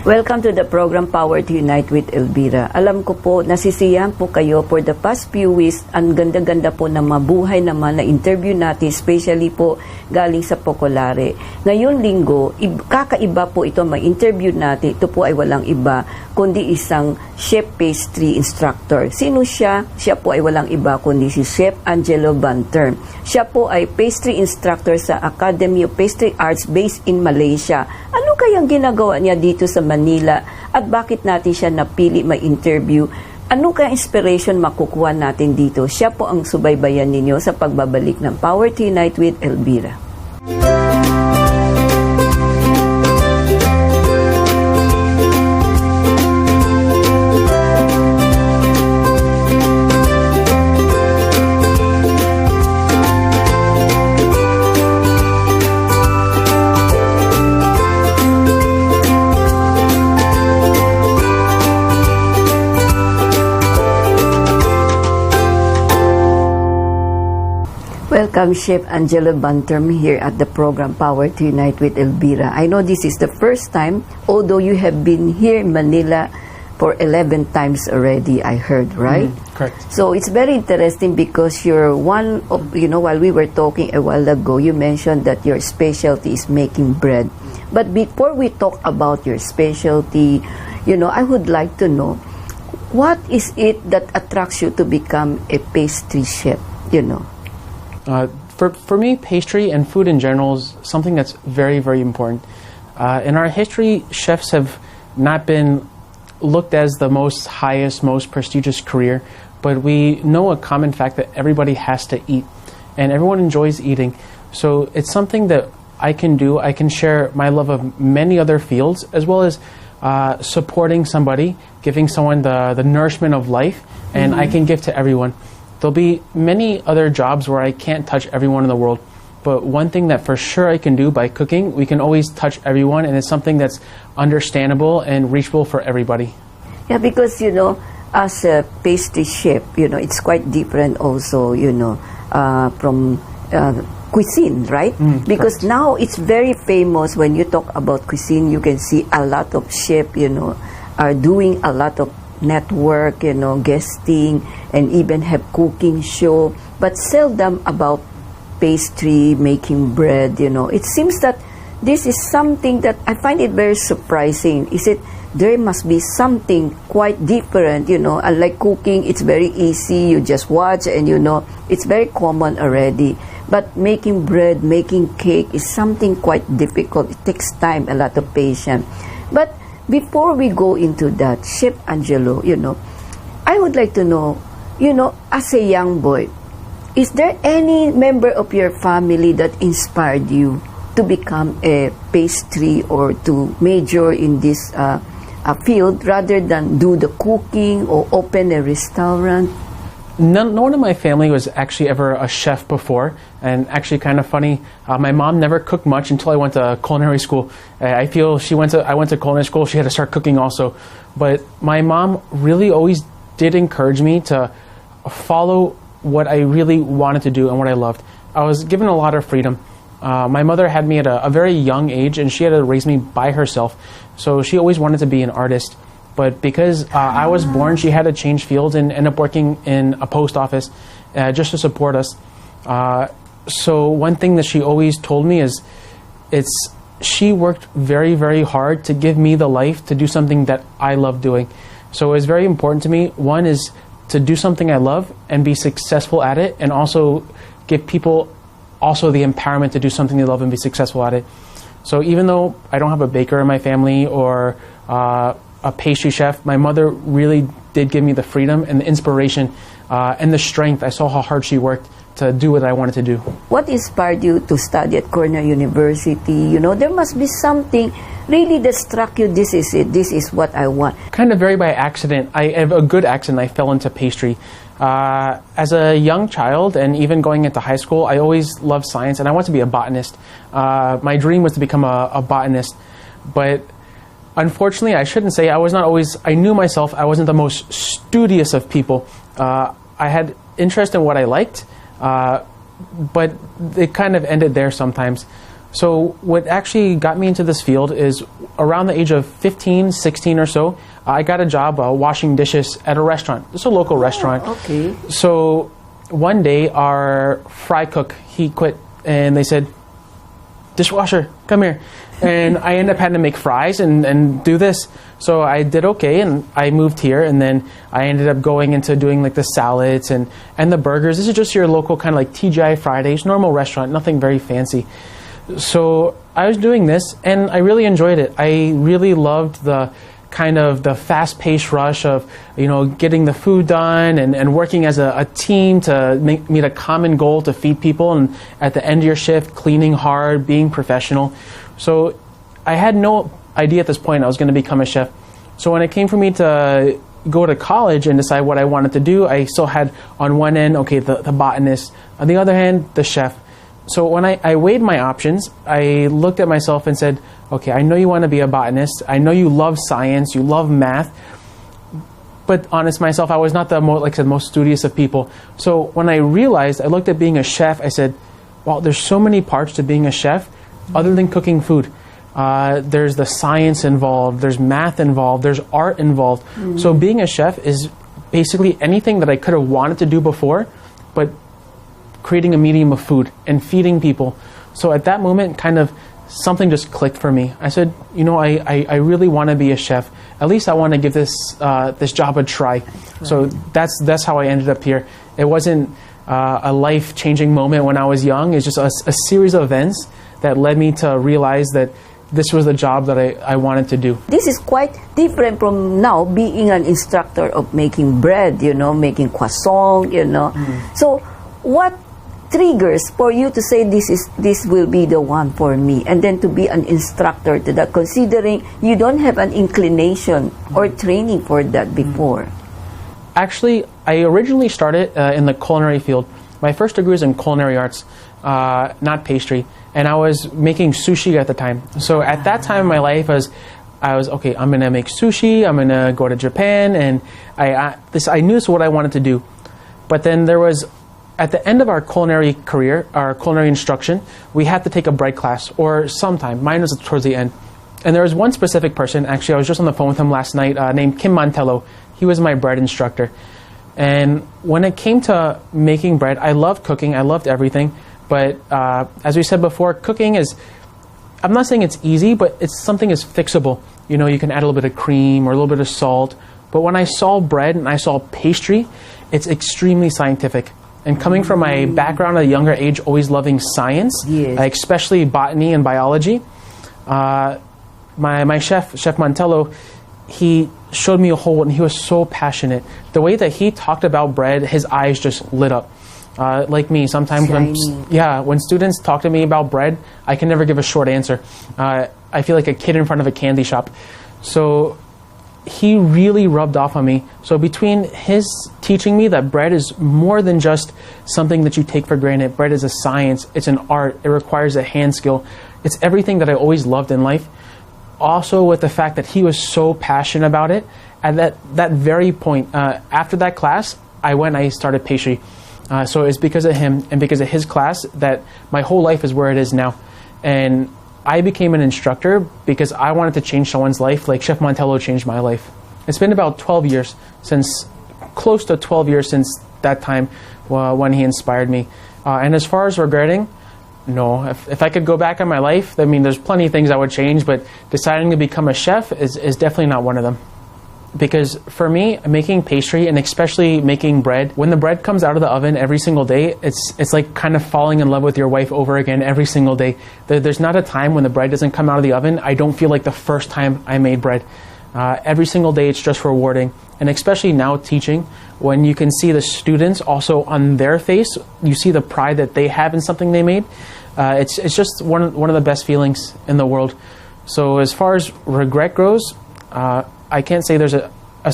Welcome to the program Power to Unite with Elvira. Alam ko po, nasisiyahan po kayo for the past few weeks. Ang ganda-ganda po na mabuhay naman na interview natin, especially po galing sa Pocolare. Ngayon linggo, kakaiba po ito may interview natin. Ito po ay walang iba, kundi isang chef pastry instructor. Sino siya? Siya po ay walang iba, kundi si Chef 𝗨𝗶𝘄𝗶𝗵. Siya po ay pastry instructor sa Academy of Pastry Arts based in Malaysia. Ano kayang ginagawa niya dito sa Manila at bakit natin siya napili ma-interview? Ano kaya inspiration makukuha natin dito? Siya po ang subaybayan ninyo sa pagbabalik ng Power to Unite with Elvira. Welcome, Chef 𝗨𝗶𝘶𝗵 here at the program Power to Unite with Elvira. I know this is the first time, although you have been here in Manila for 11 times already, I heard, right? Correct. So it's very interesting because you're one of, while we were talking a while ago, you mentioned that your specialty is making bread. But before we talk about your specialty, I would like to know, what is it that attracts you to become a pastry chef, For me, pastry and food in general is something that's very, very important. In our history, chefs have not been looked as the highest, most prestigious career, but we know a common fact that everybody has to eat, and everyone enjoys eating. So it's something that I can do. I can share my love of many other fields, as well as supporting somebody, giving someone the nourishment of life, and I can give to everyone. There'll be many other jobs where I can't touch everyone in the world, but one thing that for sure I can do by cooking, we can always touch everyone, and it's something that's understandable and reachable for everybody. Yeah, because, as a pastry chef, it's quite different also, from cuisine, right? Because correct. Now it's very famous when you talk about cuisine, you can see a lot of chefs, are doing a lot of network, guesting, and even have cooking show, but seldom about pastry, making bread, It seems that this is something that I find it very surprising. There must be something quite different, unlike cooking, it's very easy, you just watch and it's very common already. But making bread, making cake is something quite difficult. It takes time, a lot of patience. But before we go into that, Chef Angelo, I would like to know, as a young boy, is there any member of your family that inspired you to become a pastry or to major in this field rather than do the cooking or open a restaurant? No one in my family was actually ever a chef before, and actually kind of funny, my mom never cooked much until I went to culinary school. I feel I went to culinary school, she had to start cooking also. But my mom really always did encourage me to follow what I really wanted to do and what I loved. I was given a lot of freedom. My mother had me at a very young age, and she had to raise me by herself. So she always wanted to be an artist. But because I was born, she had to change fields and end up working in a post office just to support us. So one thing that she always told me is she worked very, very hard to give me the life to do something that I love doing. So it's very important to me. One is to do something I love and be successful at it, and also give people also the empowerment to do something they love and be successful at it. So even though I don't have a baker in my family or a pastry chef, my mother really did give me the freedom and the inspiration and the strength. I saw how hard she worked to do what I wanted to do. What inspired you to study at Cornell University? There must be something really that struck you, this is it, this is what I want. Kind of very by accident. I have a good accident. I fell into pastry. As a young child and even going into high school, I always loved science, and I wanted to be a botanist. My dream was to become a botanist, but unfortunately, I shouldn't say I knew myself, I wasn't the most studious of people. I had interest in what I liked, but it kind of ended there sometimes. So what actually got me into this field is around the age of 15, 16 or so, I got a job washing dishes at a restaurant. It's a local restaurant. Okay. So one day our fry cook, he quit, and they said, dishwasher, come here. And I ended up having to make fries and do this. So I did okay, and I moved here, and then I ended up going into doing like the salads and the burgers. This is just your local kind of like TGI Fridays, normal restaurant, nothing very fancy. So I was doing this, and I really enjoyed it. I really loved the kind of the fast-paced rush of, you know, getting the food done and working as a team to meet a common goal to feed people, and at the end of your shift, cleaning hard, being professional. So I had no idea at this point I was going to become a chef. So when it came for me to go to college and decide what I wanted to do, I still had on one end, okay, the botanist, on the other hand, the chef. So when I weighed my options, I looked at myself and said, okay, I know you want to be a botanist. I know you love science, you love math. But honest myself, I was not the most studious of people. So when I realized, I looked at being a chef, I said, well, there's so many parts to being a chef other than cooking food. There's the science involved, there's math involved, there's art involved. So being a chef is basically anything that I could have wanted to do before, but creating a medium of food and feeding people. So at that moment, kind of something just clicked for me. I said, you know, I really want to be a chef. At least I want to give this job a try. So that's how I ended up here. It wasn't a life-changing moment when I was young. It's just a series of events that led me to realize that this was the job that I wanted to do. This is quite different from now being an instructor of making bread, you know, making croissant, you know. So what triggers for you to say this will be the one for me, and then to be an instructor to that, considering you don't have an inclination or training for that before? Actually, I originally started in the culinary field. My first degree was in culinary arts, not pastry, and I was making sushi at the time. So at that time in my life, I was okay, I'm gonna make sushi, I'm gonna go to Japan, and I knew this is what I wanted to do. But then there was, at the end of our culinary career, our culinary instruction, we had to take a bread class, or sometime. Mine was towards the end. And there was one specific person, actually I was just on the phone with him last night, named 𝗵𝗏. He was my bread instructor. And when it came to making bread, I loved cooking, I loved everything. But as we said before, cooking is, I'm not saying it's easy, but it's something is fixable. You know, you can add a little bit of cream or a little bit of salt. But when I saw bread and I saw pastry, it's extremely scientific. And coming from my background at a younger age, always loving science, especially botany and biology, my chef, Chef 𝗵𝗏, he showed me a whole, and he was so passionate. The way that he talked about bread, his eyes just lit up. Like me, sometimes when students talk to me about bread, I can never give a short answer. I feel like a kid in front of a candy shop. So he really rubbed off on me. So between his teaching me that bread is more than just something that you take for granted, bread is a science, it's an art, it requires a hand skill. It's everything that I always loved in life. Also with the fact that he was so passionate about it, at that very point, after that class, I started pastry. So it's because of him and because of his class that my whole life is where it is now. And I became an instructor because I wanted to change someone's life like Chef 𝗵𝗏 changed my life. It's been about 12 years close to 12 years since that time when he inspired me. And as far as regretting, no. If I could go back in my life, I mean, there's plenty of things I would change, but deciding to become a chef is definitely not one of them. Because for me, making pastry and especially making bread, when the bread comes out of the oven every single day, it's like kind of falling in love with your wife over again every single day. There's not a time when the bread doesn't come out of the oven I don't feel like the first time I made bread. Every single day it's just rewarding. And especially now teaching, when you can see the students also on their face, you see the pride that they have in something they made. It's just one of the best feelings in the world. So as far as regret goes, I can't say there's a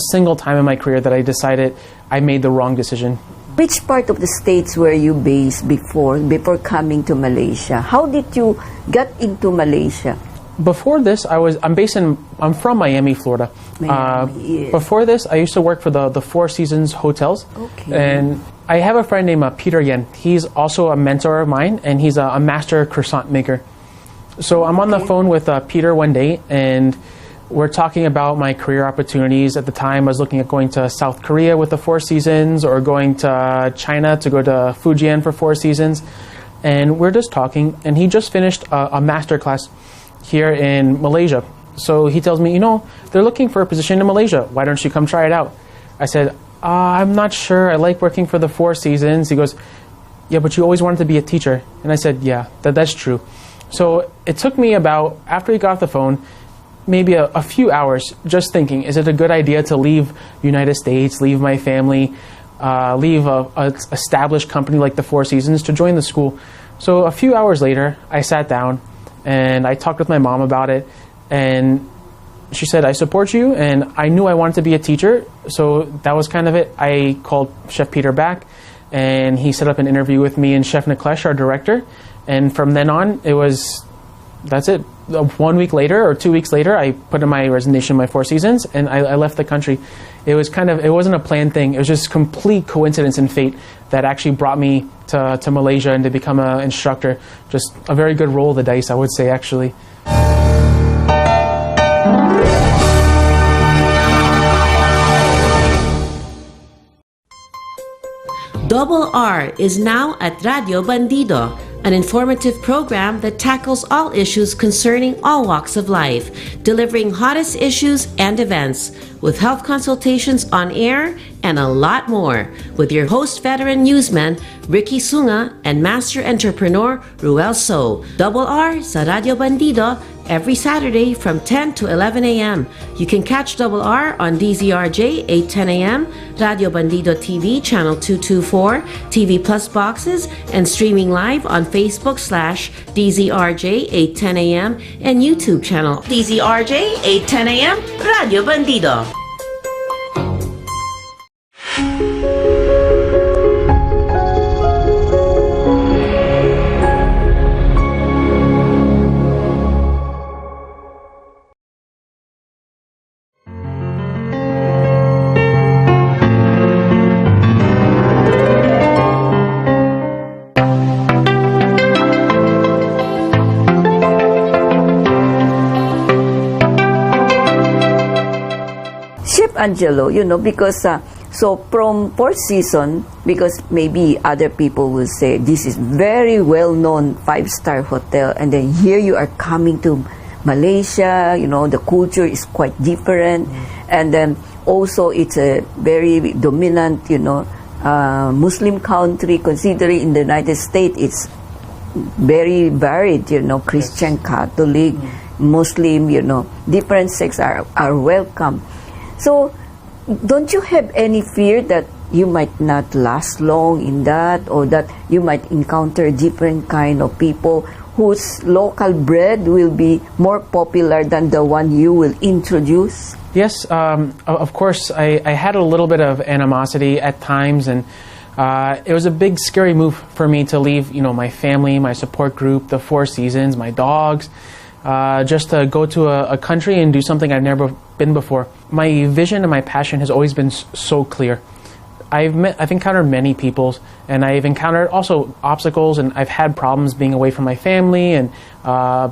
single time in my career that I decided I made the wrong decision. Which part of the States were you based before coming to Malaysia? How did you get into Malaysia? Before this, I'm from Miami, Florida. Miami, yes. Before this, I used to work for the Four Seasons hotels. Okay. And I have a friend named Peter Yen. He's also a mentor of mine, and he's a master croissant maker. So I'm on the phone with Peter one day, and we're talking about my career opportunities. At the time, I was looking at going to South Korea with the 4 seasons, or going to China to go to Fujian for 4 seasons. And we're just talking, and he just finished a master class here in Malaysia. So he tells me, they're looking for a position in Malaysia. Why don't you come try it out? I said, I'm not sure. I like working for the 4 seasons. He goes, yeah, but you always wanted to be a teacher. And I said, yeah, that's true. So it took me about, after he got off the phone, maybe a few hours just thinking, is it a good idea to leave United States, leave my family, leave a established company like the 4 Seasons to join the school? So a few hours later, I sat down and I talked with my mom about it, and she said, I support you, and I knew I wanted to be a teacher, so that was kind of it. I called Chef Peter back, and he set up an interview with me and Chef 𝗨𝗏𝗄𝗏, our director, and from then on, that's it. 1 week later or 2 weeks later, I put in my resignation in my 4 seasons, and I left the country. It wasn't a planned thing. It was just complete coincidence and fate that actually brought me to Malaysia and to become an instructor. Just a very good roll of the dice, I would say, actually. R is now at Radio Bandido, an informative program that tackles all issues concerning all walks of life, delivering hottest issues and events, with health consultations on air and a lot more, with your host veteran newsman 𝗣tože𝘄𝗲𝗿 and master entrepreneur 𝗨𝗶𝘄𝗲𝗿. R sa Radio Bandido every Saturday from 10 to 11 a.m. You can catch R on DZRJ 8:10 a.m., Radio Bandido TV channel 224, TV Plus boxes, and streaming live on Facebook/DZRJ 8:10 a.m. and YouTube channel DZRJ 8:10 a.m. Radio Bandido. Angelo, because so from 4 season, because maybe other people will say this is very well-known 5-star hotel, and then here you are coming to Malaysia, the culture is quite different, and then also it's a very dominant, Muslim country, considering in the United States it's very varied, Christian, Catholic, Muslim, different sects are welcome. So, don't you have any fear that you might not last long in that, or that you might encounter different kind of people whose local bread will be more popular than the one you will introduce? Yes, of course, I had a little bit of animosity at times, and it was a big, scary move for me to leave, my family, my support group, the 4 seasons, my dogs, just to go to a country and do something I've never been before. My vision and my passion has always been so clear. I've encountered many people, and I've encountered also obstacles, and I've had problems being away from my family and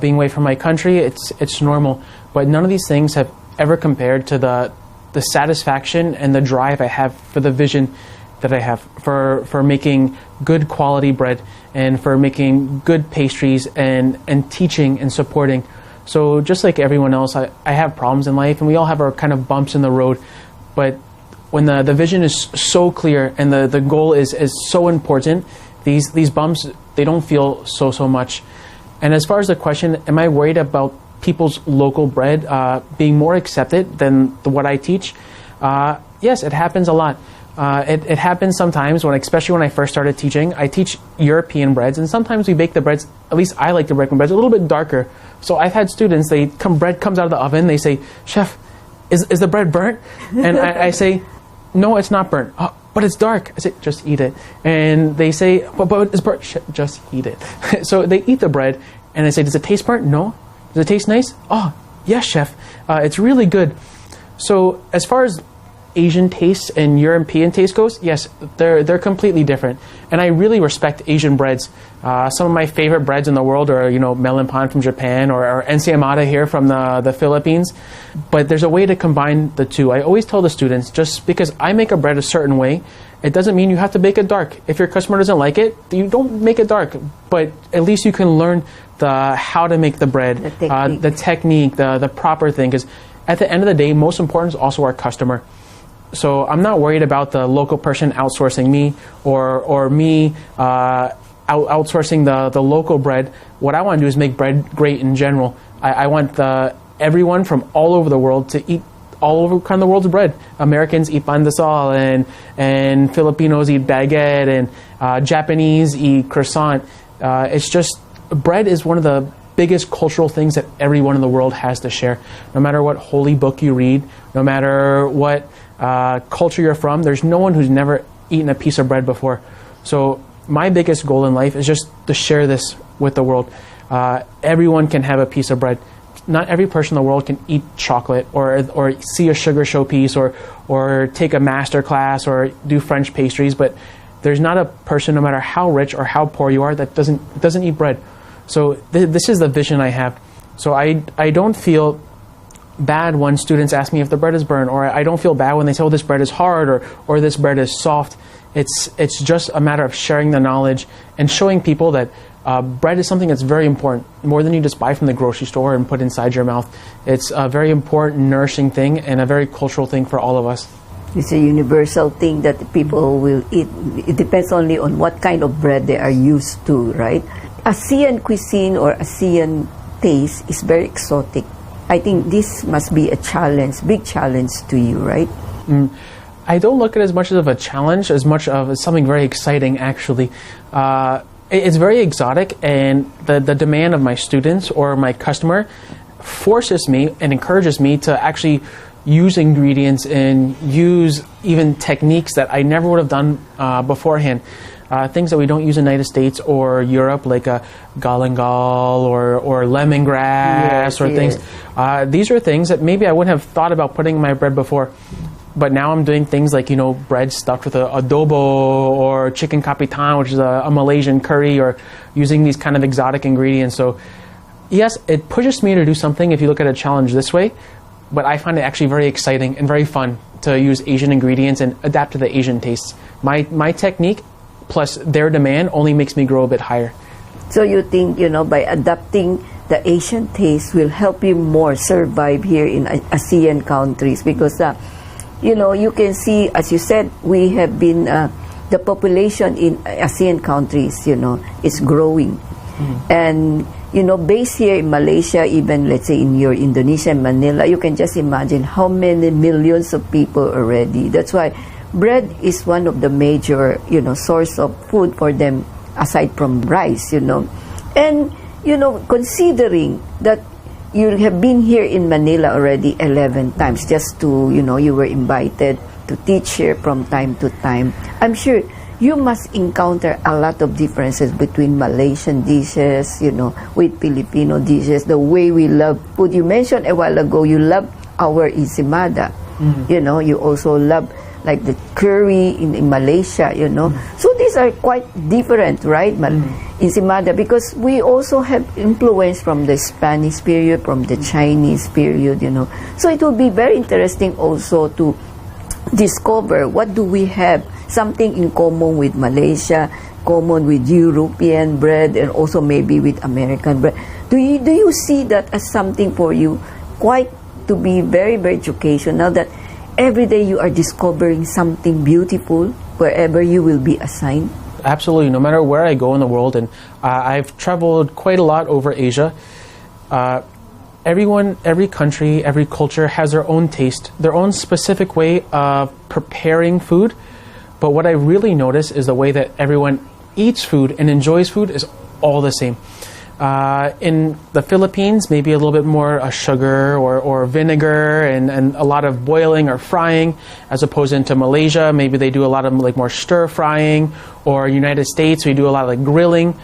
being away from my country. It's normal, but none of these things have ever compared to the satisfaction and the drive I have for the vision that I have for making good quality bread, and for making good pastries, and teaching and supporting. So just like everyone else, I have problems in life, and we all have our kind of bumps in the road. But when the vision is so clear and the goal is so important, these bumps, they don't feel so much. And as far as the question, am I worried about people's local bread being more accepted than what I teach? Yes, it happens a lot. It happens sometimes, especially when I first started teaching. I teach European breads, and sometimes we bake the breads, at least I like to bake my breads, a little bit darker. So I've had students, bread comes out of the oven, they say, "Chef, is the bread burnt?" And I say, "No, it's not burnt." "Oh, but it's dark." I say, "Just eat it." And they say, but it's burnt." "Just eat it." So they eat the bread, and I say, "Does it taste burnt?" "No." "Does it taste nice?" "Oh, yes, chef. It's really good." So as far as Asian tastes and European taste goes, yes, they're completely different. And I really respect Asian breads. Some of my favorite breads in the world are, melon pan from Japan or 𝗨𝗶𝘄𝗲𝗿 here from the Philippines. But there's a way to combine the two. I always tell the students, just because I make a bread a certain way, it doesn't mean you have to bake it dark. If your customer doesn't like it, you don't make it dark. But at least you can learn how to make the bread, the technique, the proper thing. Because at the end of the day, most important is also our customer. So I'm not worried about the local person outsourcing me or me outsourcing the local bread. What I want to do is make bread great in general. I want everyone from all over the world to eat all over kind of the world's bread. Americans eat 𝗵𝗏𝗏 and Filipinos eat baguette and Japanese eat croissant. It's just, bread is one of the biggest cultural things that everyone in the world has to share. No matter what holy book you read, no matter what culture you're from, there's no one who's never eaten a piece of bread before. So my biggest goal in life is just to share this with the world. Everyone can have a piece of bread. Not every person in the world can eat chocolate or see a sugar showpiece or take a master class or do French pastries, but there's not a person, no matter how rich or how poor you are, that doesn't eat bread. So this is the vision I have. So I don't feel bad when students ask me if the bread is burnt, or I don't feel bad when they say, oh, this bread is hard or this bread is soft. It's just a matter of sharing the knowledge and showing people that bread is something that's very important, more than you just buy from the grocery store and put inside your mouth. It's a very important, nourishing thing and a very cultural thing for all of us. It's a universal thing that people will eat. It depends only on what kind of bread they are used to, right? ASEAN cuisine or ASEAN taste is very exotic. I think this must be a challenge, big challenge to you, right? I don't look at it as much of a challenge, as much of something very exciting, actually. It's very exotic, and the demand of my students or my customer forces me and encourages me to actually use ingredients and use even techniques that I never would have done beforehand. Things that we don't use in the United States or Europe, like galangal or lemongrass things. These are things that maybe I wouldn't have thought about putting in my bread before. But now I'm doing things like, bread stuffed with adobo or chicken 𝗶𝗏𝗏𝗏, which is a Malaysian curry, or using these kind of exotic ingredients. So yes, it pushes me to do something if you look at a challenge this way, but I find it actually very exciting and very fun to use Asian ingredients and adapt to the Asian tastes. My technique plus their demand only makes me grow a bit higher. So you think, by adapting the Asian taste will help you more survive here in ASEAN countries, because you can see, as you said, we have been, the population in ASEAN countries, is growing. And, based here in Malaysia, even let's say in your Indonesia, Manila, you can just imagine how many millions of people already. That's why bread is one of the major, source of food for them, aside from rice, And, considering that you have been here in Manila already 11 times, just to, you were invited to teach here from time to time. I'm sure you must encounter a lot of differences between Malaysian dishes, with Filipino dishes, the way we love food. You mentioned a while ago you love our ensaymada. You also love like the curry in Malaysia, So these are quite different, right? Ensaymada, because we also have influence from the Spanish period, from the Chinese period, So it will be very interesting also to discover what do we have, something in common with Malaysia, common with European bread, and also maybe with American bread. Do you see that as something for you quite to be very, very educational, that every day you are discovering something beautiful wherever you will be assigned? Absolutely. No matter where I go in the world, and I've traveled quite a lot over Asia, every country, every culture has their own taste, their own specific way of preparing food. But what I really notice is the way that everyone eats food and enjoys food is all the same. In the Philippines, maybe a little bit more sugar or vinegar and a lot of boiling or frying, as opposed into Malaysia, maybe they do a lot of more stir frying, or United States, we do a lot of grilling.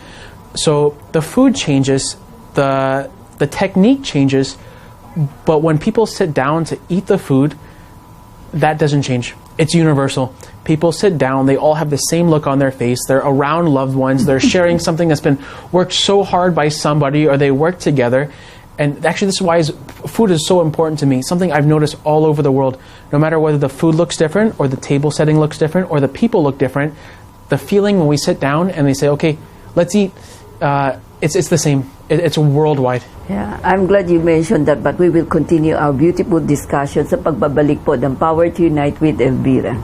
So the food changes, the technique changes, but when people sit down to eat the food, that doesn't change. It's universal. People sit down, they all have the same look on their face, they're around loved ones, they're sharing something that's been worked so hard by somebody, or they work together. And actually, this is why food is so important to me. Something I've noticed all over the world. No matter whether the food looks different, or the table setting looks different, or the people look different, the feeling when we sit down and they say, okay, let's eat, it's the same. It's worldwide. Yeah, I'm glad you mentioned that, but we will continue our beautiful discussion sa pagbabalik po ng Power to Unite with Elvira.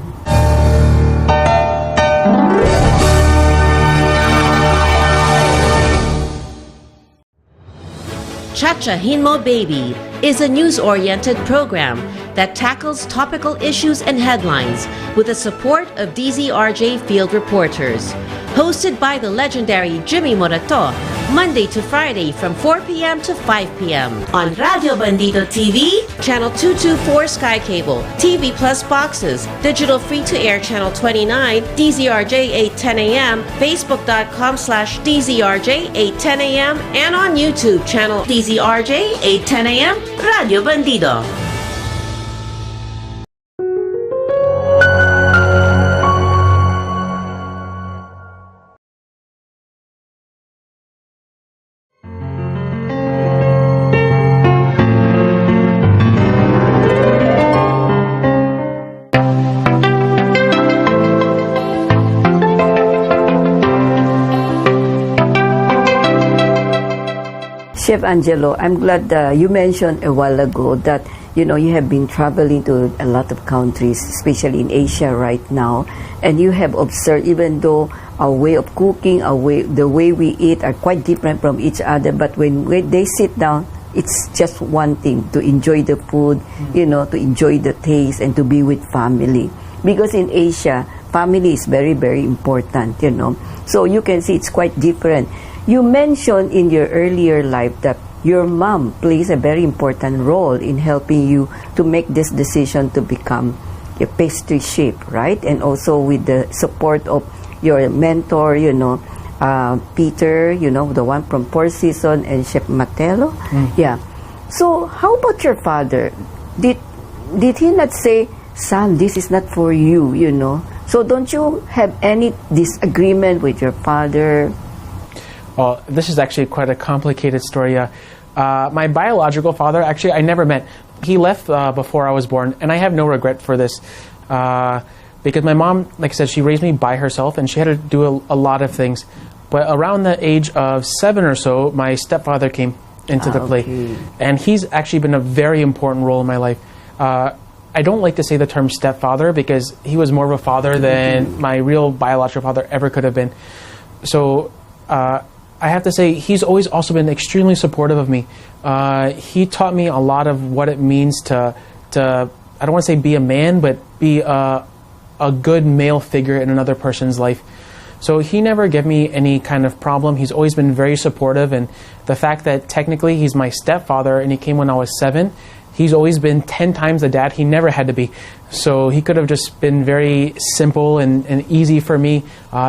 𝗨𝗄𝗲𝗵𝗁 is a news-oriented program that tackles topical issues and headlines with the support of DZRJ field reporters. Hosted by the legendary 𝗤𝗍𝗏, Monday to Friday from 4 p.m. to 5 p.m. on Radio Bandido TV, Channel 224 Sky Cable, TV Plus boxes, digital free-to-air Channel 29, DZRJ 810 AM, Facebook.com/DZRJ 810 AM, and on YouTube channel DZRJ 810 AM, Radio Bandido. Chef Angelo, I'm glad you mentioned a while ago that you have been traveling to a lot of countries, especially in Asia right now, and you have observed, even though our way of cooking, the way we eat are quite different from each other, but when they sit down, it's just one thing, to enjoy the food, to enjoy the taste, and to be with family. Because in Asia, family is very, very important, So you can see it's quite different. You mentioned in your earlier life that your mom plays a very important role in helping you to make this decision to become a pastry chef, right? And also with the support of your mentor, Peter, the one from Four Seasons, and Chef Matelo. Yeah. So how about your father? Did he not say, son, this is not for you, So don't you have any disagreement with your father? Well, this is actually quite a complicated story. My biological father, actually, I never met. He left before I was born, and I have no regret for this. Because my mom, like I said, she raised me by herself, and she had to do a lot of things. But around the age of 7 or so, my stepfather came into the play. Okay. And he's actually been a very important role in my life. I don't like to say the term stepfather because he was more of a father than my real biological father ever could have been. So I have to say, he's always also been extremely supportive of me. He taught me a lot of what it means to I don't want to say be a man, but be a good male figure in another person's life. So he never gave me any kind of problem. He's always been very supportive, and the fact that technically he's my stepfather and he came when I was 7, he's always been 10 times the dad he never had to be. So he could have just been very simple and easy for me,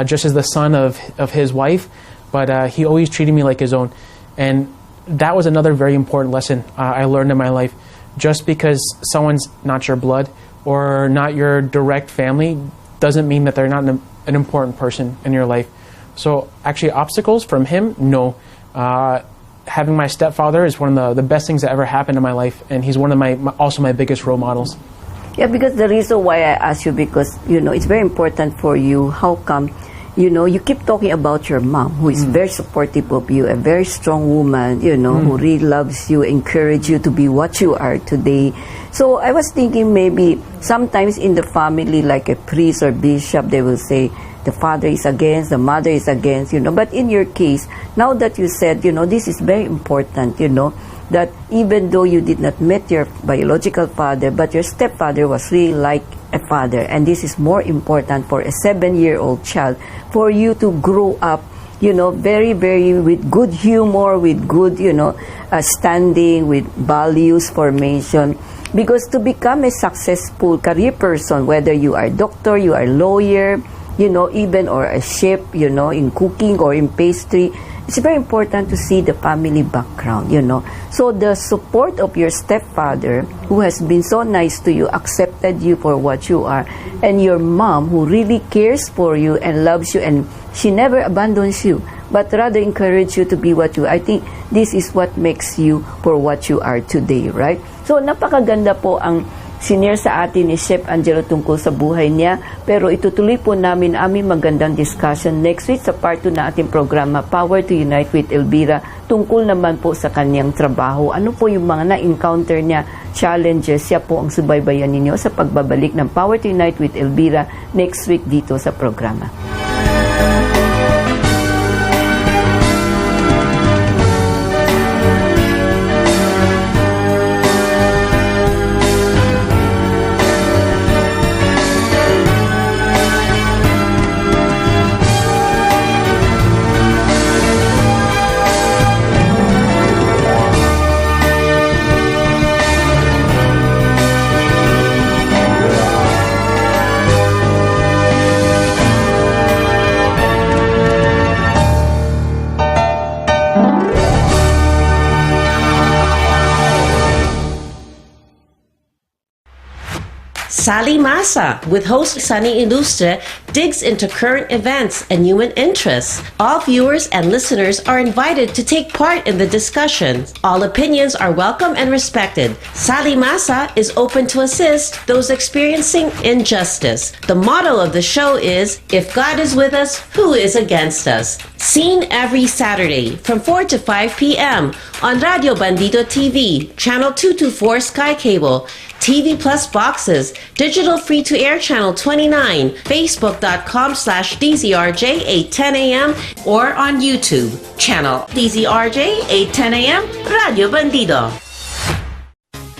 just as the son of his wife. But he always treated me like his own. And that was another very important lesson I learned in my life. Just because someone's not your blood or not your direct family doesn't mean that they're not an important person in your life. So actually, obstacles from him, no. Having my stepfather is one of the best things that ever happened in my life. And he's one of also my biggest role models. Yeah, because the reason why I asked you, because, it's very important for you. How come? You keep talking about your mom, who is very supportive of you, a very strong woman, who really loves you, encourage you to be what you are today. So I was thinking maybe sometimes in the family, like a priest or bishop, they will say the father is against, the mother is against, But in your case, now that you said, this is very important, that even though you did not meet your biological father, but your stepfather was really like a father, and this is more important for a 7-year-old child, for you to grow up, very, very with good humor, with good, standing, with values formation. Because to become a successful career person, whether you are a doctor, you are a lawyer, even or a chef, in cooking or in pastry, it's very important to see the family background, you know. So the support of your stepfather, who has been so nice to you, accepted you for what you are, and your mom, who really cares for you and loves you, and she never abandons you, but rather encourage you to be what you are. I think this is what makes you for what you are today, right? So napakaganda po ang sinare sa atin ni Chef Angelo tungkol sa buhay niya, pero itutuloy po namin aming magandang discussion next week sa part 2 na ating programa, Power to Unite with Elvira, tungkol naman po sa kanyang trabaho. Ano po yung mga na-encounter niya, challenges, siya po ang subaybayan ninyo sa pagbabalik ng Power to Unite with Elvira next week dito sa programa. 𝗨İ𝗶𝘄𝗲𝗿 with host Sunny Ilustre digs into current events and human interests. All viewers and listeners are invited to take part in the discussion. All opinions are welcome and respected. 𝗨İ𝗶𝘶 is open to assist those experiencing injustice. The motto of the show is, if God is with us, who is against us? Seen every Saturday from 4 to 5 p.m. on Radio Bandido TV, Channel 224 Sky Cable, TV Plus boxes, digital free-to-air channel 29, facebook.com/DZRJ 8:10 a.m. or on YouTube, channel DZRJ 8:10 a.m. Radio Bandido.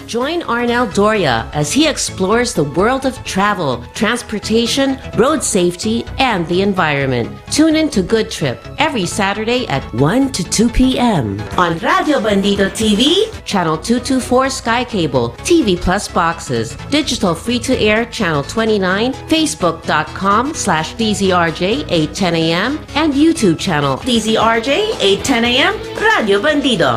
Join Arnel Doria as he explores the world of travel, transportation, road safety, and the environment. Tune in to Good Trip every Saturday at 1 to 2 p.m. on Radio Bandido TV, Channel 224 Sky Cable, TV Plus boxes, digital free-to-air Channel 29, Facebook.com/DZRJ 8:10 a.m. and YouTube channel DZRJ 8:10 a.m. Radio Bandido.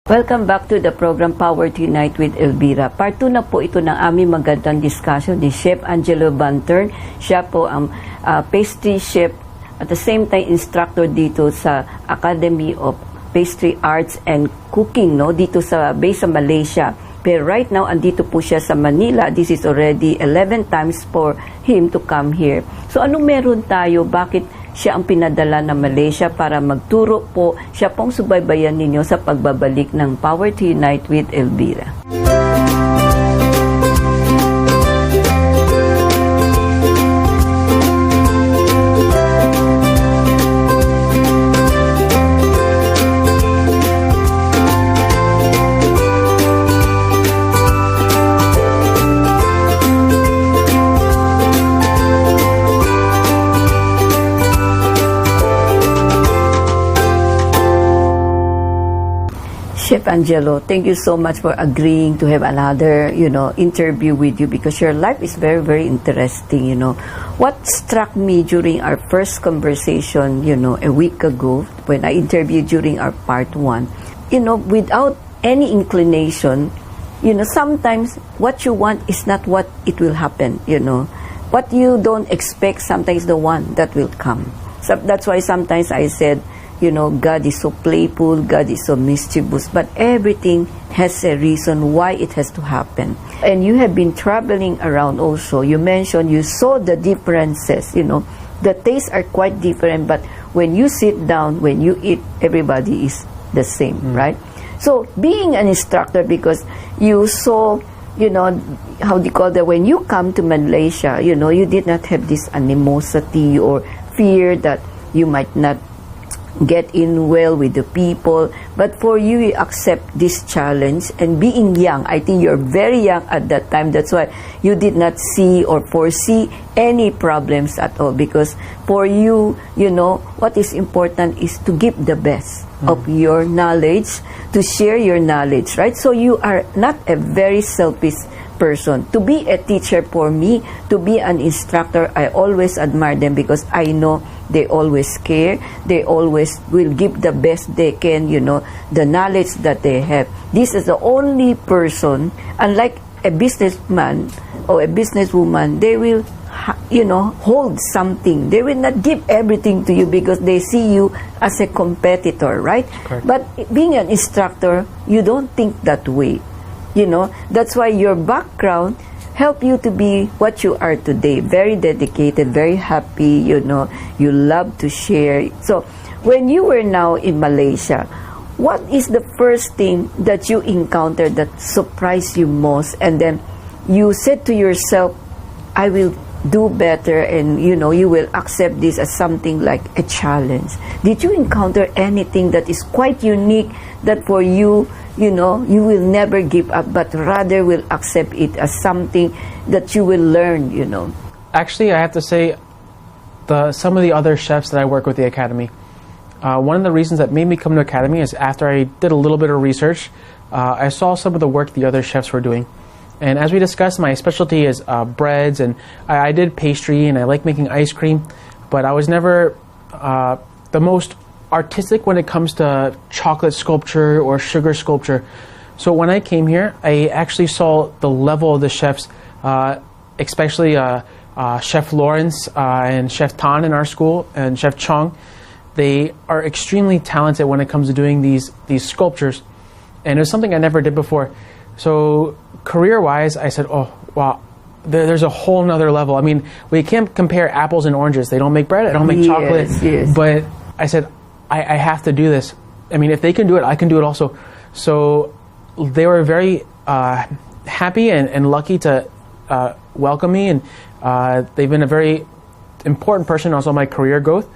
Welcome back to the program Power to Unite with Elvira. Part 2 na po ito ng aming magandang discussion ni Chef Angelo Bantern. Siya po ang pastry chef at the same time instructor dito sa Academy of Pastry Arts and Cooking, no, dito sa base sa Malaysia. Pero right now andito po siya sa Manila. This is already 11 times for him to come here. So anong meron tayo? Bakit siya ang pinadala ng Malaysia para magturo po? Siya pong subaybayan ninyo sa pagbabalik ng Power to Unite with Elvira. Chef Angelo, thank you so much for agreeing to have another, interview with you, because your life is very, very interesting, What struck me during our first conversation, a week ago, when I interviewed during our part 1, without any inclination, sometimes what you want is not what it will happen, What you don't expect sometimes the one that will come. So that's why sometimes I said, God is so playful, God is so mischievous, but everything has a reason why it has to happen. And you have been traveling around also. You mentioned you saw the differences, the tastes are quite different, but when you sit down, when you eat, everybody is the same, right? So being an instructor, because you saw, how do you call that, when you come to Malaysia, you did not have this animosity or fear that you might not get in well with the people. But for you, you accept this challenge, and being young, I think you're very young at that time. That's why you did not see or foresee any problems at all, because for you, you know, what is important is to give the best of your knowledge, to share your knowledge, right? So you are not a very selfish person. To be a teacher, for me, to be an instructor, I always admire them, because I know they always care. They always will give the best they can, you know, the knowledge that they have. This is the only person, unlike a businessman or a businesswoman, they will, you know, hold something. They will not give everything to you because they see you as a competitor, right? Correct. But being an instructor, you don't think that way. You know, that's why your background help you to be what you are today. Very dedicated, very happy, you know, you love to share. So when you were now in Malaysia, what is the first thing that you encountered that surprised you most, and then you said to yourself, I will do better, and you know, you will accept this as something like a challenge? Did you encounter anything that is quite unique, that for you, you know, you will never give up, but rather will accept it as something that you will learn, you know? Actually, I have to say, some of the other chefs that I work with the Academy, one of the reasons that made me come to Academy is after I did a little bit of research, I saw some of the work the other chefs were doing. And as we discussed, my specialty is breads, and I did pastry, and I like making ice cream, but I was never the most artistic when it comes to chocolate sculpture or sugar sculpture. So when I came here, I actually saw the level of the chefs, especially Chef Lawrence and Chef Tan in our school, and Chef Chong. They are extremely talented when it comes to doing these sculptures, and it was something I never did before. So career-wise, I said, oh, wow, there's a whole nother level. I mean, we can't compare apples and oranges. They don't make bread, I don't make chocolate. Yes. But I said, I have to do this. I mean, if they can do it, I can do it also. So they were very happy and lucky to welcome me, and they've been a very important person also in my career growth.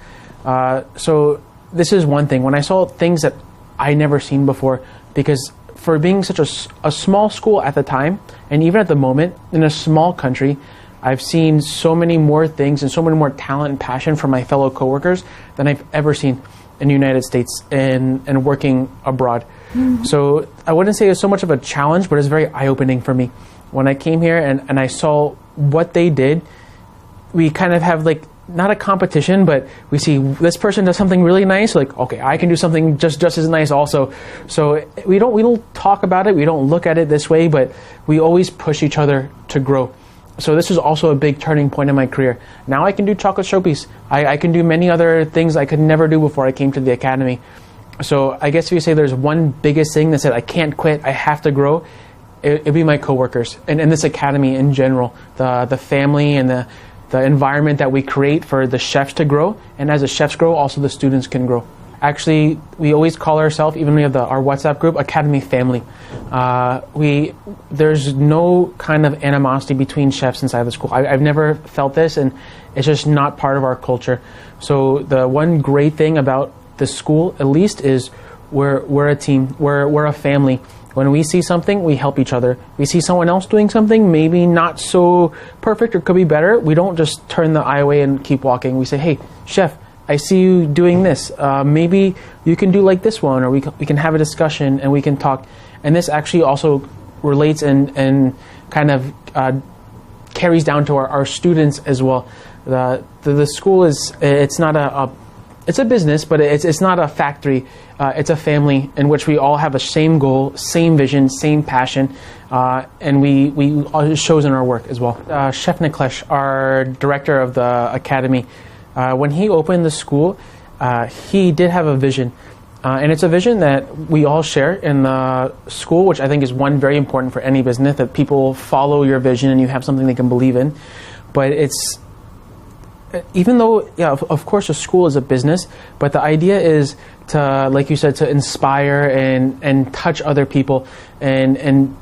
So this is one thing. When I saw things that I never seen before, because for being such a small school at the time, and even at the moment, in a small country, I've seen so many more things and so many more talent and passion from my fellow coworkers than I've ever seen in the United States and working abroad. Mm-hmm. So I wouldn't say it was so much of a challenge, but it's very eye-opening for me. When I came here and I saw what they did, we kind of have like, not a competition, but we see this person does something really nice, like, okay, I can do something just as nice also. So we don't talk about it, we don't look at it this way, but we always push each other to grow. So this was also a big turning point in my career. Now I can do chocolate showpiece. I can do many other things I could never do before I came to the Academy. So I guess if you say there's one biggest thing that said I can't quit, I have to grow, it'd be my coworkers and this Academy in general, the family and the environment that we create for the chefs to grow, and as the chefs grow, also the students can grow. Actually, we always call ourselves, even we have our WhatsApp group, Academy Family. There's no kind of animosity between chefs inside the school. I've never felt this, and it's just not part of our culture. So the one great thing about the school, at least, is we're a team, we're a family. When we see something, we help each other. We see someone else doing something, maybe not so perfect or could be better, we don't just turn the eye away and keep walking. We say, hey, chef, I see you doing this. Maybe you can do like this one, or we can have a discussion and we can talk. And this actually also relates and kind of carries down to our students as well. The school it's not it's a business, but it's not a factory. It's a family in which we all have the same goal, same vision, same passion, and it shows in our work as well. Chef 𝗨𝗶𝘄𝗏, our director of the Academy, when he opened the school, he did have a vision. And it's a vision that we all share in the school, which I think is one very important for any business, that people follow your vision and you have something they can believe in. But it's, even though, yeah, of course a school is a business, but the idea is to, like you said, to inspire and touch other people and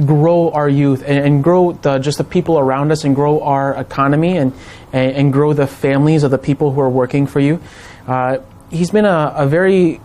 grow our youth and grow just the people around us and grow our economy and grow the families of the people who are working for you. he's been a very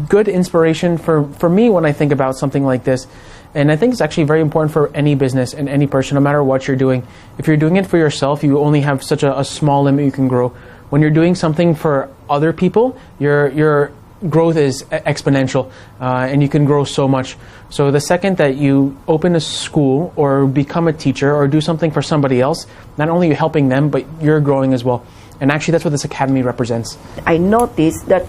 good inspiration for me when I think about something like this. And I think it's actually very important for any business and any person, no matter what you're doing. If you're doing it for yourself, you only have such a small limit you can grow. When you're doing something for other people, your growth is exponential, and you can grow so much. So the second that you open a school or become a teacher or do something for somebody else, not only are you helping them, but you're growing as well. And actually, that's what this academy represents. I noticed that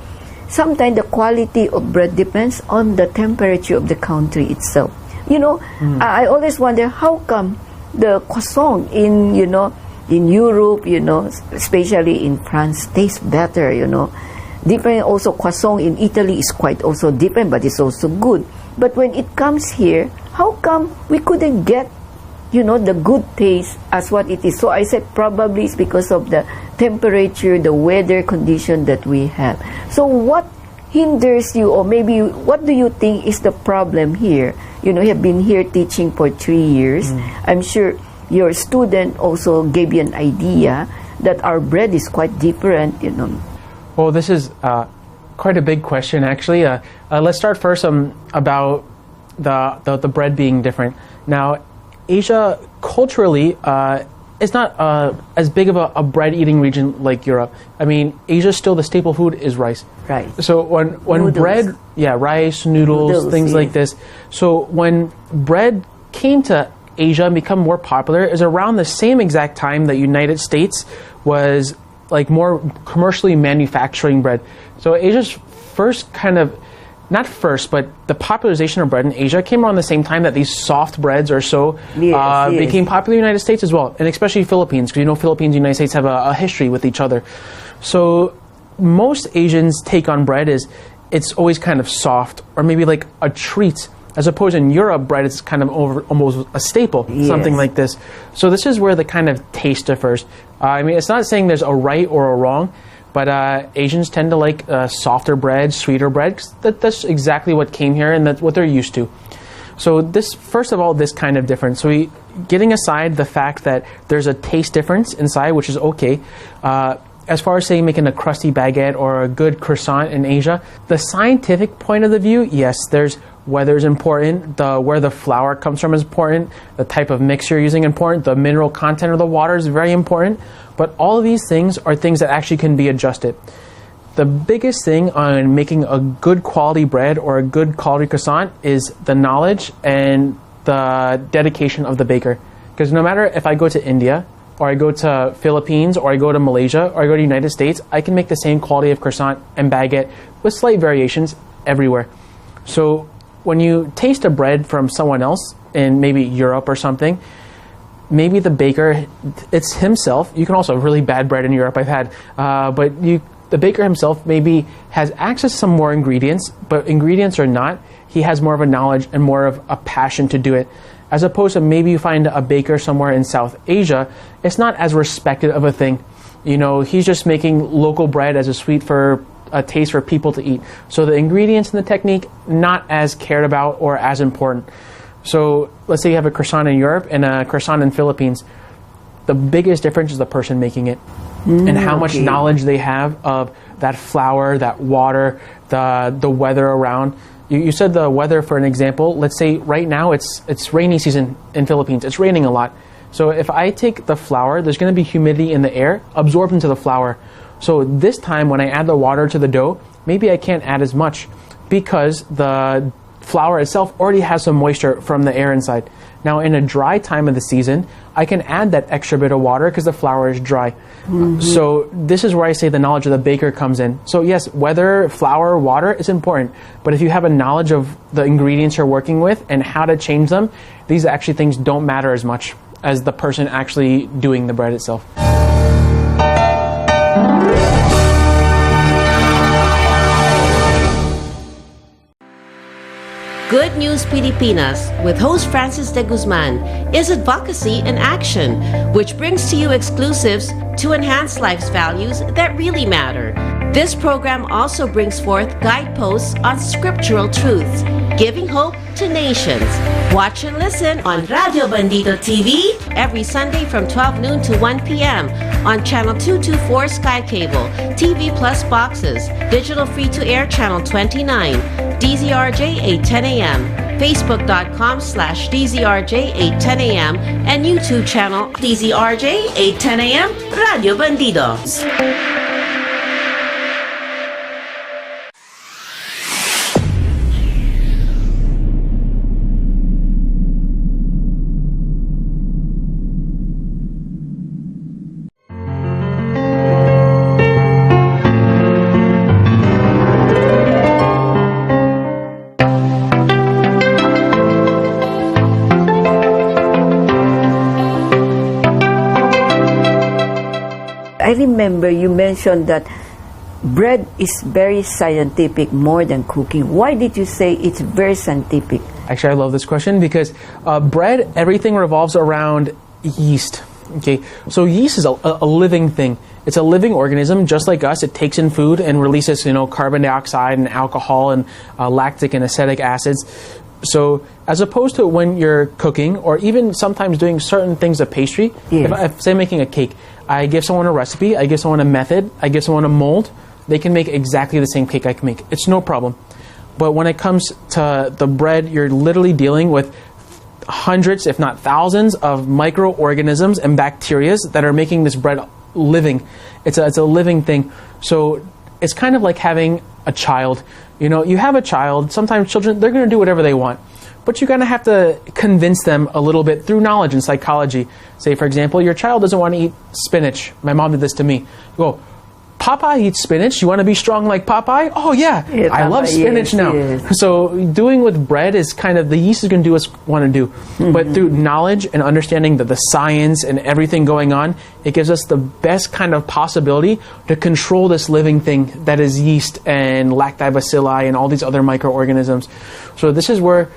sometimes the quality of bread depends on the temperature of the country itself. You know, I always wonder how come the croissant in, you know, in Europe, you know, especially in France, tastes better, you know. Different also, croissant in Italy is quite also different, but it's also good. But when it comes here, how come we couldn't get, you know, the good taste as what it is? So I said probably it's because of the temperature, the weather condition that we have. So what hinders you, or maybe what do you think is the problem here? You know, you have been here teaching for 3 years. I'm sure your student also gave you an idea that our bread is quite different, you know. Well, this is quite a big question, actually. Let's start first about the bread being different. Now, Asia culturally is not as big of a bread-eating region like Europe. I mean, Asia still the staple food is rice. Right. So when Noodles. bread, rice, noodles, things like this. So when bread came to Asia and become more popular is around the same exact time that United States was like more commercially manufacturing bread. So Asia's first kind of, not first, but the popularization of bread in Asia came around the same time that these soft breads or so became popular in the United States as well, and especially Philippines, because you know Philippines and the United States have a history with each other. So most Asians' take on bread is it's always kind of soft or maybe like a treat, as opposed in Europe, bread is kind of almost a staple, something like this. So this is where the kind of taste differs. I mean, it's not saying there's a right or a wrong, but Asians tend to like softer bread, sweeter bread, 'cause that's exactly what came here and that's what they're used to. So this, first of all, this kind of difference. So getting aside the fact that there's a taste difference inside, which is okay, as far as say making a crusty baguette or a good croissant in Asia, the scientific point of the view, yes, there's weather is important, where the flour comes from is important, the type of mix you're using is important, the mineral content of the water is very important, but all of these things are things that actually can be adjusted. The biggest thing on making a good quality bread or a good quality croissant is the knowledge and the dedication of the baker. Because no matter if I go to India, or I go to Philippines, or I go to Malaysia, or I go to the United States, I can make the same quality of croissant and baguette with slight variations everywhere. So when you taste a bread from someone else in maybe Europe or something, maybe the baker, it's himself. You can also have really bad bread in Europe, I've had, but the baker himself maybe has access to some more ingredients, but ingredients or not, he has more of a knowledge and more of a passion to do it. As opposed to maybe you find a baker somewhere in South Asia, it's not as respected of a thing. You know, he's just making local bread as a sweet for a taste for people to eat. So the ingredients and the technique, not as cared about or as important. So let's say you have a croissant in Europe and a croissant in Philippines. The biggest difference is the person making it and how much knowledge they have of that flour, that water, the weather around. You said the weather for an example. Let's say right now it's rainy season in Philippines. It's raining a lot. So if I take the flour, there's going to be humidity in the air absorbed into the flour. So this time when I add the water to the dough, maybe I can't add as much because the flour itself already has some moisture from the air inside. Now in a dry time of the season, I can add that extra bit of water because the flour is dry. So this is where I say the knowledge of the baker comes in. So yes, weather, flour, water is important, but if you have a knowledge of the ingredients you're working with and how to change them, these actually things don't matter as much as the person actually doing the bread itself. Good News Pilipinas with host Francis de Guzman is advocacy in action, which brings to you exclusives to enhance life's values that really matter. This program also brings forth guideposts on scriptural truths, giving hope to nations. Watch and listen on Radio Bandido TV every Sunday from 12 noon to 1 p.m. on Channel 224 Sky Cable, TV Plus boxes, digital free-to-air Channel 29, DZRJ 810 AM, Facebook.com/DZRJ 810 AM, and YouTube channel DZRJ 810 AM, Radio Bandido. I remember you mentioned that bread is very scientific more than cooking. Why did you say it's very scientific? Actually, I love this question because bread, everything revolves around yeast. Okay, so yeast is a living thing. It's a living organism, just like us. It takes in food and releases, carbon dioxide and alcohol and lactic and acetic acids. So as opposed to when you're cooking or even sometimes doing certain things of pastry, if say making a cake, I give someone a recipe, I give someone a method, I give someone a mold, they can make exactly the same cake I can make. It's no problem. But when it comes to the bread, you're literally dealing with hundreds, if not thousands, of microorganisms and bacteria that are making this bread living. It's a living thing. So it's kind of like having a child. You have a child, sometimes children, they're going to do whatever they want. But you're going to have to convince them a little bit through knowledge and psychology. Say, for example, your child doesn't want to eat spinach. My mom did this to me. You go, Popeye eats spinach. You want to be strong like Popeye? Oh, yeah. I love spinach now. Yes. So doing with bread is kind of, the yeast is going to do what it's want to do. But through knowledge and understanding the science and everything going on, it gives us the best kind of possibility to control this living thing that is yeast and 𝗨𝗶𝘶𝗶𝗍 and all these other microorganisms. So this is where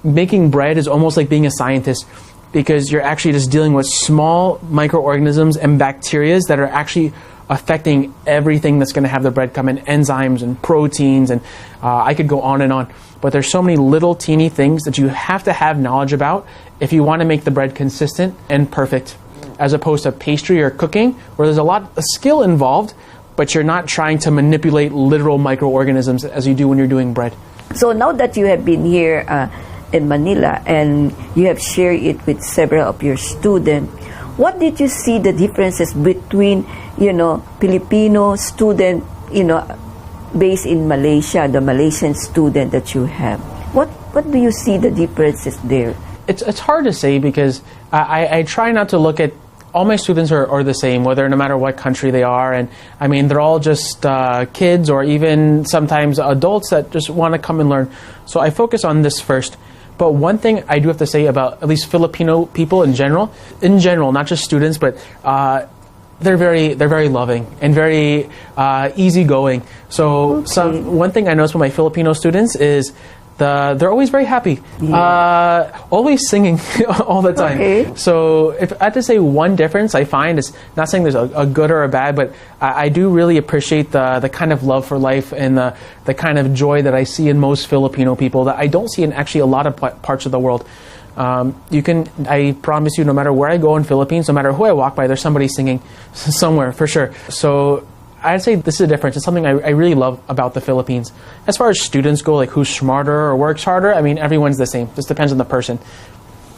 making bread is almost like being a scientist, because you're actually just dealing with small microorganisms and bacteria that are actually affecting everything that's going to have the bread come in, enzymes and proteins, and I could go on and on. But there's so many little teeny things that you have to have knowledge about if you want to make the bread consistent and perfect, as opposed to pastry or cooking, where there's a lot of skill involved, but you're not trying to manipulate literal microorganisms as you do when you're doing bread. So now that you have been here in Manila and you have shared it with several of your students, what did you see the differences between, Filipino student, based in Malaysia, the Malaysian student that you have? What do you see the differences there? It's hard to say, because I try not to look at, all my students are the same, whether no matter what country they are, and I mean they're all just kids or even sometimes adults that just want to come and learn. So I focus on this first. But one thing I do have to say about at least Filipino people in general, not just students, but they're very loving and very easygoing. So one thing I noticed with my Filipino students is they're always very happy, always singing all the time. Okay. So if I had to say one difference I find, is not saying there's a good or a bad, but I do really appreciate the kind of love for life and the kind of joy that I see in most Filipino people that I don't see in actually a lot of parts of the world. I promise you, no matter where I go in Philippines, no matter who I walk by, there's somebody singing somewhere for sure. So I'd say this is a difference. It's something I really love about the Philippines. As far as students go, like who's smarter or works harder, I mean, everyone's the same. Just depends on the person.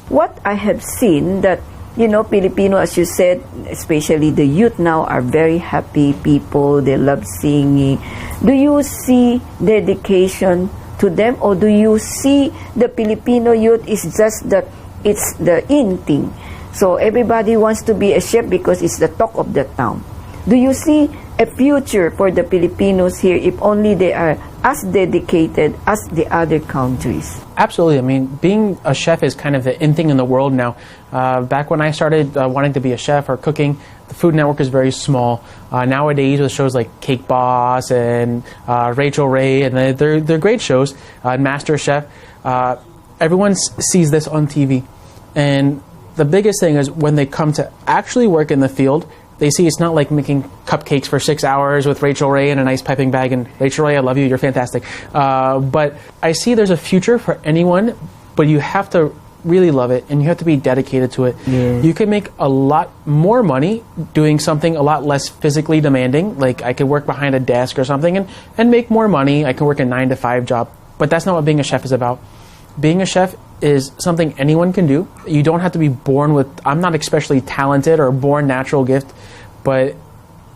What I have seen that, Filipino, as you said, especially the youth now, are very happy people. They love singing. Do you see dedication to them, or do you see the Filipino youth is just that it's the in thing? So everybody wants to be a chef because it's the talk of the town. Do you see a future for the Filipinos here if only they are as dedicated as the other countries? Absolutely. I mean, being a chef is kind of the in thing in the world now. Back when I started wanting to be a chef or cooking, the Food Network is very small. Nowadays, with shows like Cake Boss and Rachel Ray, and they're great shows, Master Chef, everyone sees this on TV. And the biggest thing is when they come to actually work in the field, they see it's not like making cupcakes for 6 hours with Rachel Ray in a nice piping bag. And Rachel Ray, I love you, you're fantastic. But I see there's a future for anyone, but you have to really love it and you have to be dedicated to it. Yes. You can make a lot more money doing something a lot less physically demanding. Like I could work behind a desk or something and make more money. I can work a 9-to-5 job. But that's not what being a chef is about. Being a chef is something anyone can do. You don't have to be born with, I'm not especially talented or born natural gift, but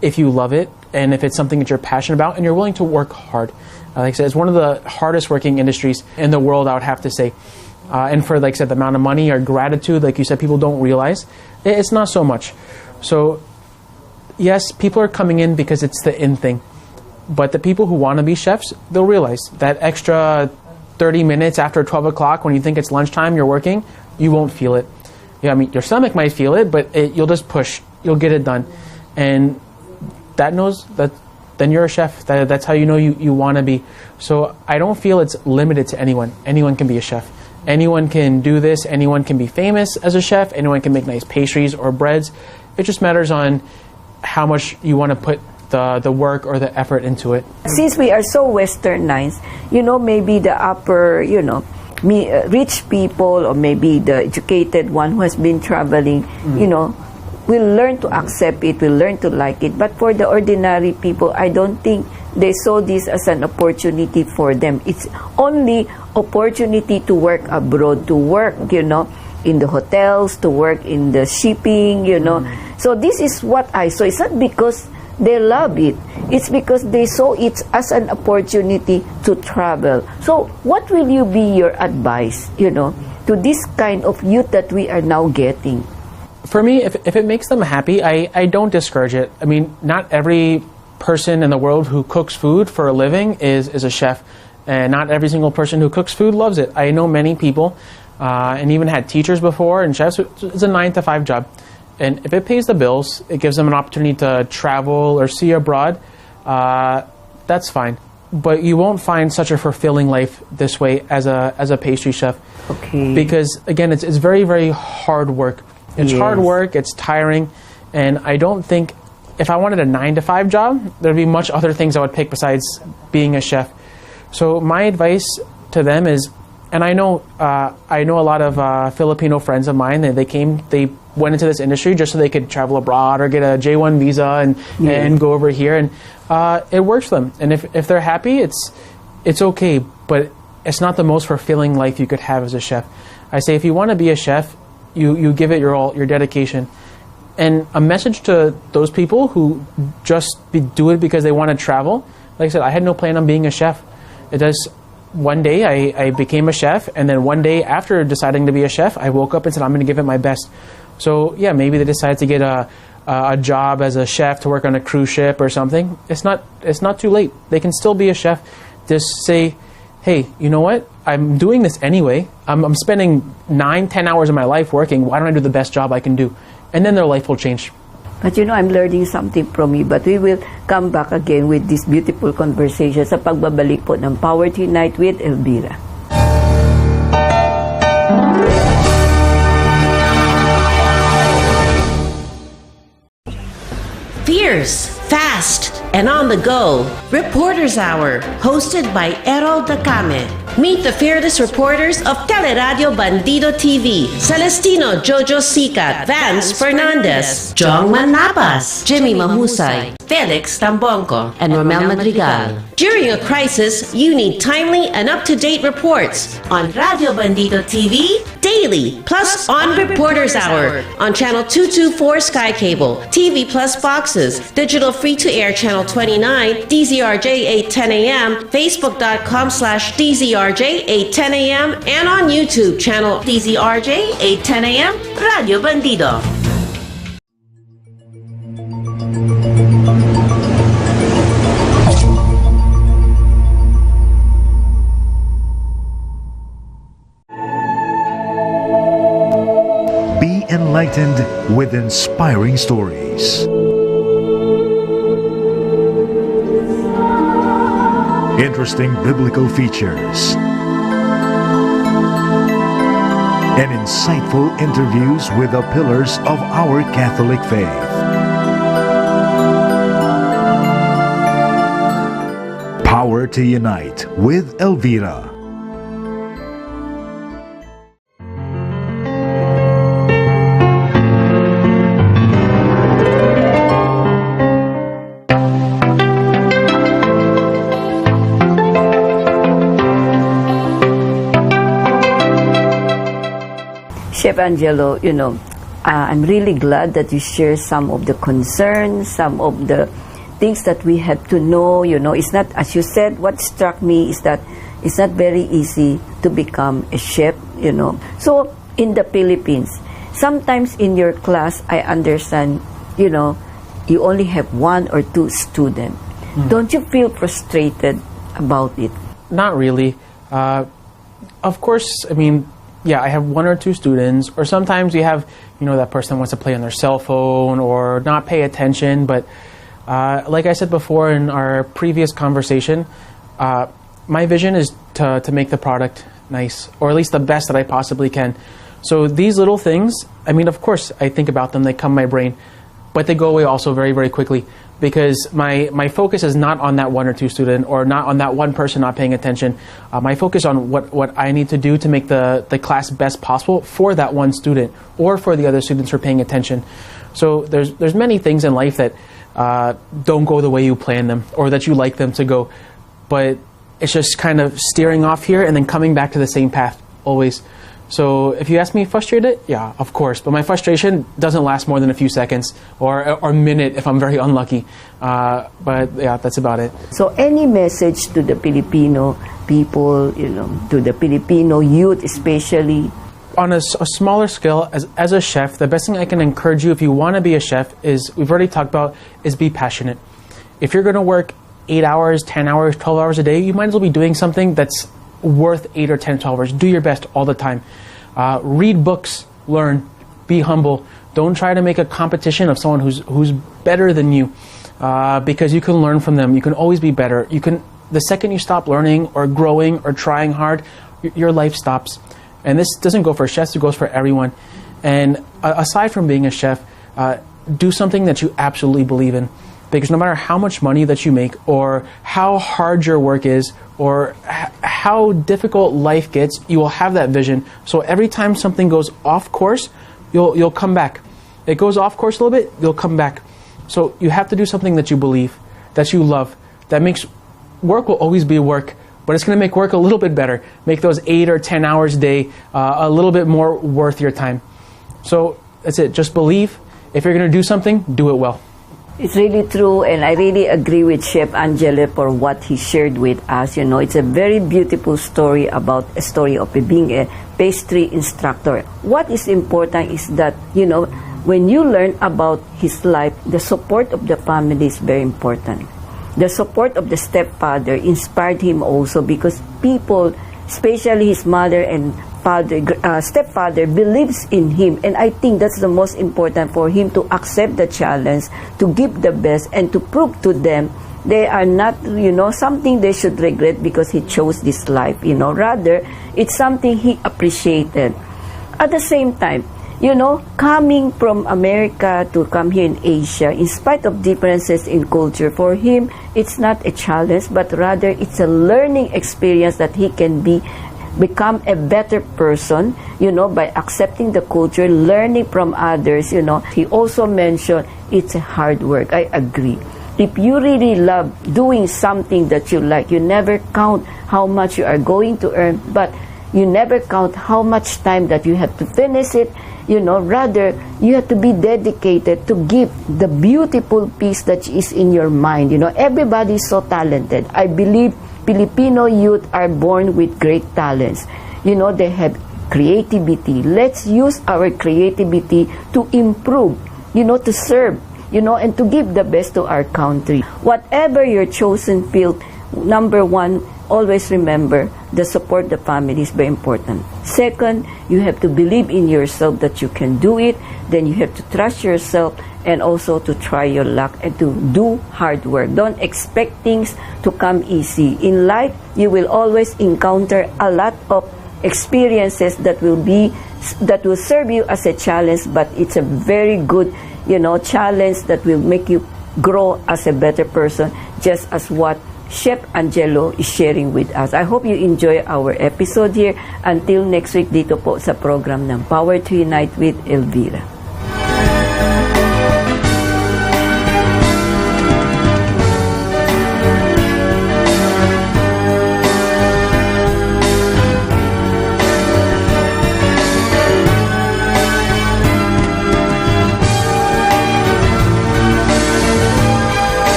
if you love it and if it's something that you're passionate about and you're willing to work hard. Like I said, it's one of the hardest working industries in the world, I would have to say. And for, like I said, the amount of money or gratitude, like you said, people don't realize, it's not so much. So, yes, people are coming in because it's the in thing. But the people who want to be chefs, they'll realize that extra 30 minutes after 12 o'clock when you think it's lunchtime, you're working, you won't feel it. Yeah, I mean, your stomach might feel it, but you'll just push. You'll get it done. And that knows that then you're a chef. That's how you know you want to be. So I don't feel it's limited to anyone. Anyone can be a chef. Anyone can do this. Anyone can be famous as a chef. Anyone can make nice pastries or breads. It just matters on how much you want to put the work or the effort into it. Since we are so westernized, maybe the upper, rich people or maybe the educated one who has been traveling, will learn to accept it, will learn to like it. But for the ordinary people, I don't think they saw this as an opportunity for them. It's only opportunity to work abroad, to work, in the hotels, to work in the shipping, So this is what I saw. It's not because they love it. It's because they saw it as an opportunity to travel. So what will you be your advice, to this kind of youth that we are now getting? For me, if it makes them happy, I don't discourage it. I mean, not every person in the world who cooks food for a living is a chef. And not every single person who cooks food loves it. I know many people, and even had teachers before and chefs. It's a 9-to-5 job. And if it pays the bills, it gives them an opportunity to travel or see abroad, that's fine. But you won't find such a fulfilling life this way as a pastry chef. Okay. Because, again, it's very, very hard work. It's hard work, it's tiring, and I don't think, if I wanted a 9-to-5 job, there'd be much other things I would pick besides being a chef. So my advice to them is, and I know a lot of Filipino friends of mine, they went into this industry just so they could travel abroad or get a J1 visa and go over here, and it works for them. And if they're happy, it's okay, but it's not the most fulfilling life you could have as a chef. I say if you want to be a chef, you give it your all, your dedication. And a message to those people who just do it because they want to travel. Like I said, I had no plan on being a chef. One day I became a chef, and then one day after deciding to be a chef, I woke up and said, I'm going to give it my best. So yeah, maybe they decided to get a job as a chef to work on a cruise ship or something. It's not too late. They can still be a chef. Just say, hey, you know what? I'm doing this anyway. I'm spending 9-10 hours of my life working. Why don't I do the best job I can do? And then their life will change. But I'm learning something from you. But we will come back again with this beautiful conversation sa pagbabalik po ng Power to Unite with Elvira. Fierce, fast, and on the go. Reporters Hour, hosted by 𝗘𝗹𝘃𝗵. Meet the fearless reporters of Teleradio Bandido TV, Celestino Jojo Sikat, Vance Fernandez, Jong Manapas, Jimmy Mahusay, Felix Tambongco, and Romel Madrigal. During a crisis, you need timely and up-to-date reports on Radio Bandido TV, daily, plus on Reporters Hour, on Channel 224 Sky Cable, TV Plus boxes, digital free-to-air Channel 29, DZRJ 8:10 a.m., Facebook.com/DZRJ 8:10 a.m., and on YouTube, channel DZRJ 8:10 a.m., Radio Bandido. Be enlightened with inspiring stories. Interesting biblical features. And insightful interviews with the pillars of our Catholic faith. Power to Unite with Elvira. Chef Angelo, I'm really glad that you share some of the concerns, some of the things that we have to know. It's not, as you said, what struck me is that it's not very easy to become a chef, So in the Philippines, sometimes in your class, I understand, you only have 1 or 2 students. Don't you feel frustrated about it? Not really. Of course, I have 1 or 2 students, or sometimes you have, that person wants to play on their cell phone or not pay attention. But like I said before in our previous conversation, my vision is to make the product nice, or at least the best that I possibly can. So these little things, of course, I think about them, they come my brain, but they go away also very, very quickly, because my focus is not on that 1 or 2 student, or not on that one person not paying attention. My focus on what I need to do to make the class best possible for that one student, or for the other students who are paying attention. So there's many things in life that don't go the way you plan them, or that you like them to go, but it's just kind of steering off here and then coming back to the same path always. So if you ask me, frustrated? Yeah, of course. But my frustration doesn't last more than a few seconds or a minute if I'm very unlucky. But yeah, that's about it. So any message to the Filipino people, to the Filipino youth especially? On a smaller scale, as a chef, the best thing I can encourage you if you want to be a chef is, we've already talked about, is be passionate. If you're going to work 8 hours, 10 hours, 12 hours a day, you might as well be doing something that's worth 8 or 10, 12 hours. Do your best all the time. Read books, learn, be humble. Don't try to make a competition of someone who's better than you, because you can learn from them. You can always be better. The second you stop learning or growing or trying hard, your life stops. And this doesn't go for chefs, it goes for everyone. And aside from being a chef, do something that you absolutely believe in. Because no matter how much money that you make, or how hard your work is, or how difficult life gets, you will have that vision. So every time something goes off course, you'll come back. It goes off course a little bit, you'll come back. So you have to do something that you believe, that you love, that makes work will always be work, but it's going to make work a little bit better. Make those 8 or 10 hours a day a little bit more worth your time. So that's it. Just believe. If you're going to do something, do it well. It's really true, and I really agree with Chef Angelo for what he shared with us. It's a very beautiful story about a story of being a pastry instructor. What is important is that, when you learn about his life, the support of the family is very important. The support of the stepfather inspired him also, because people, especially his mother and stepfather, believes in him, and I think that's the most important, for him to accept the challenge, to give the best, and to prove to them they are not, something they should regret because he chose this life. Rather, it's something he appreciated. At the same time, coming from America to come here in Asia, in spite of differences in culture, for him, it's not a challenge, but rather it's a learning experience that he can become a better person, by accepting the culture, learning from others, He also mentioned it's a hard work. I agree. If you really love doing something that you like, you never count how much you are going to earn, but you never count how much time that you have to finish it. Rather, you have to be dedicated to give the beautiful piece that is in your mind. Everybody is so talented. I believe Filipino youth are born with great talents. They have creativity. Let's use our creativity to improve, to serve, and to give the best to our country. Whatever your chosen field, number one, always remember the support of the family is very important. Second, you have to believe in yourself that you can do it. Then you have to trust yourself, and also to try your luck and to do hard work. Don't expect things to come easy. In life, you will always encounter a lot of experiences that will serve you as a challenge, but it's a very good, challenge that will make you grow as a better person, just as what Chef Angelo is sharing with us. I hope you enjoy our episode here. Until next week, dito po sa program ng Power to Unite with Elvira.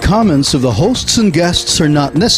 comments of the hosts and guests are not necessary